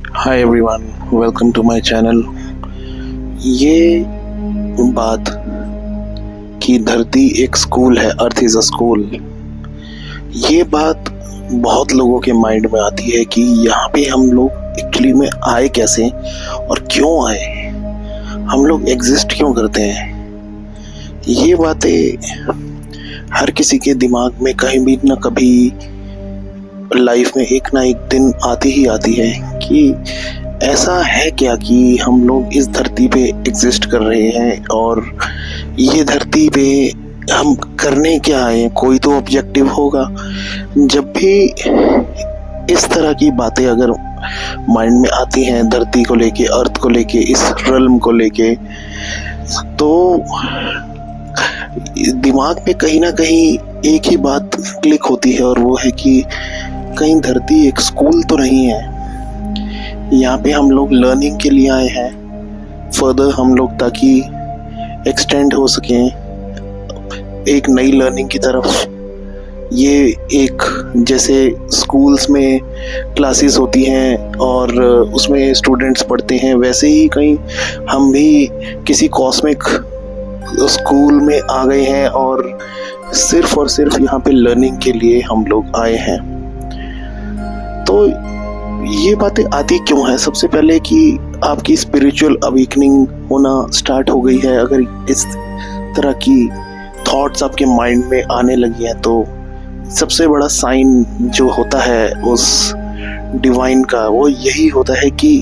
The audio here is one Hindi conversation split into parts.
Hi everyone, welcome to my channel. ये बात कि धरती एक स्कूल है, अर्थ इज अ स्कूल, ये बात बहुत लोगों के माइंड में आती है कि यहाँ पे हम लोग एक्चुअली में आए कैसे और क्यों आए, हम लोग एग्जिस्ट क्यों करते हैं। ये बातें हर किसी के दिमाग में कहीं भी ना कभी लाइफ में एक ना एक दिन आती ही आती है कि ऐसा है क्या कि हम लोग इस धरती पे एग्जिस्ट कर रहे हैं और ये धरती पे हम करने क्या आए। कोई तो ऑब्जेक्टिव होगा। जब भी इस तरह की बातें अगर माइंड में आती हैं धरती को लेके, अर्थ को लेके, इस रल्म को लेके, तो दिमाग में कहीं ना कहीं एक ही बात क्लिक होती है और वो है कि कहीं धरती एक स्कूल तो नहीं है। यहाँ पे हम लोग लर्निंग के लिए आए हैं, फर्दर हम लोग ताकि एक्सटेंड हो सकें एक नई लर्निंग की तरफ। ये एक जैसे स्कूल्स में क्लासेस होती हैं और उसमें स्टूडेंट्स पढ़ते हैं, वैसे ही कहीं हम भी किसी कॉस्मिक स्कूल में आ गए हैं और सिर्फ यहाँ पे लर्निंग के लिए हम लोग आए हैं। तो ये बातें आती क्यों है? सबसे पहले कि आपकी स्पिरिचुअल अवेकनिंग होना स्टार्ट हो गई है। अगर इस तरह की थॉट्स आपके माइंड में आने लगी हैं तो सबसे बड़ा साइन जो होता है उस डिवाइन का वो यही होता है कि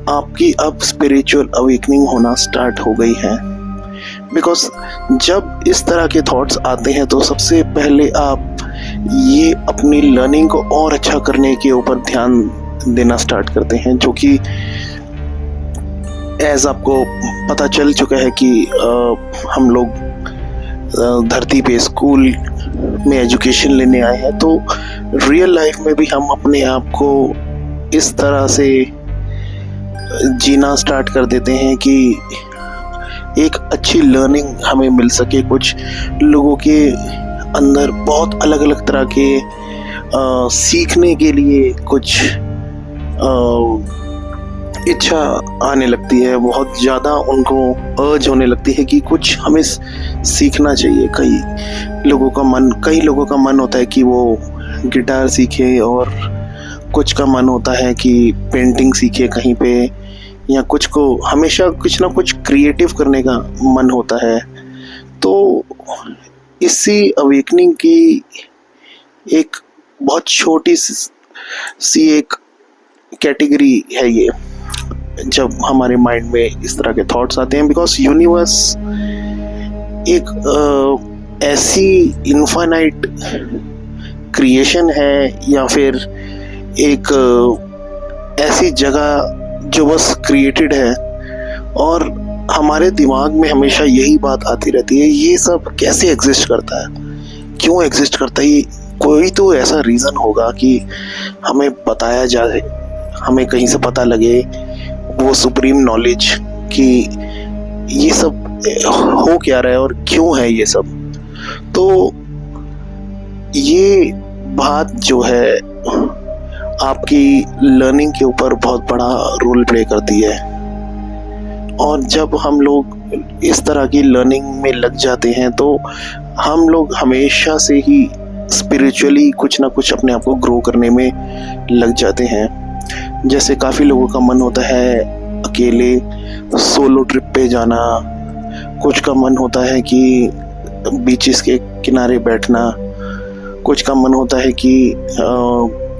आपकी अब स्पिरिचुअल अवेकनिंग होना स्टार्ट हो गई है। बिकॉज जब इस तरह के थॉट्स आते हैं तो सबसे पहले आप ये अपनी लर्निंग को और अच्छा करने के ऊपर ध्यान देना स्टार्ट करते हैं, जो कि एज आपको पता चल चुका है कि हम लोग धरती पे स्कूल में एजुकेशन लेने आए हैं। तो रियल लाइफ में भी हम अपने आप को इस तरह से जीना स्टार्ट कर देते हैं कि एक अच्छी लर्निंग हमें मिल सके। कुछ लोगों के अंदर बहुत अलग अलग तरह के सीखने के लिए कुछ इच्छा आने लगती है, बहुत ज़्यादा उनको अर्ज होने लगती है कि कुछ हमें सीखना चाहिए। कई लोगों का मन होता है कि वो गिटार सीखे और कुछ का मन होता है कि पेंटिंग सीखे कहीं पे, या कुछ को हमेशा कुछ ना कुछ क्रिएटिव करने का मन होता है। तो इसी अवेकनिंग की एक बहुत छोटी सी एक कैटेगरी है ये, जब हमारे माइंड में इस तरह के थॉट्स आते हैं। बिकॉज यूनिवर्स एक ऐसी इनफाइनाइट क्रिएशन है या फिर एक ऐसी जगह जो बस क्रिएटेड है, और हमारे दिमाग में हमेशा यही बात आती रहती है, ये सब कैसे एग्जिस्ट करता है, क्यों एग्जिस्ट करता है। कोई तो ऐसा रीज़न होगा कि हमें बताया जाए, हमें कहीं से पता लगे वो सुप्रीम नॉलेज कि ये सब हो क्या रहा है और क्यों है ये सब। तो ये बात जो है आपकी लर्निंग के ऊपर बहुत बड़ा रोल प्ले करती है। और जब हम लोग इस तरह की लर्निंग में लग जाते हैं तो हम लोग हमेशा से ही स्पिरिचुअली कुछ ना कुछ अपने आप को ग्रो करने में लग जाते हैं। जैसे काफ़ी लोगों का मन होता है अकेले सोलो ट्रिप पे जाना, कुछ का मन होता है कि बीचेस के किनारे बैठना, कुछ का मन होता है कि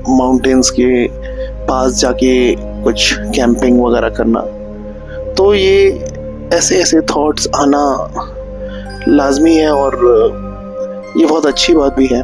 माउंटेन्स के पास जाके कुछ कैंपिंग वगैरह करना। तो ये ऐसे थॉट्स आना लाजमी है और ये बहुत अच्छी बात भी है।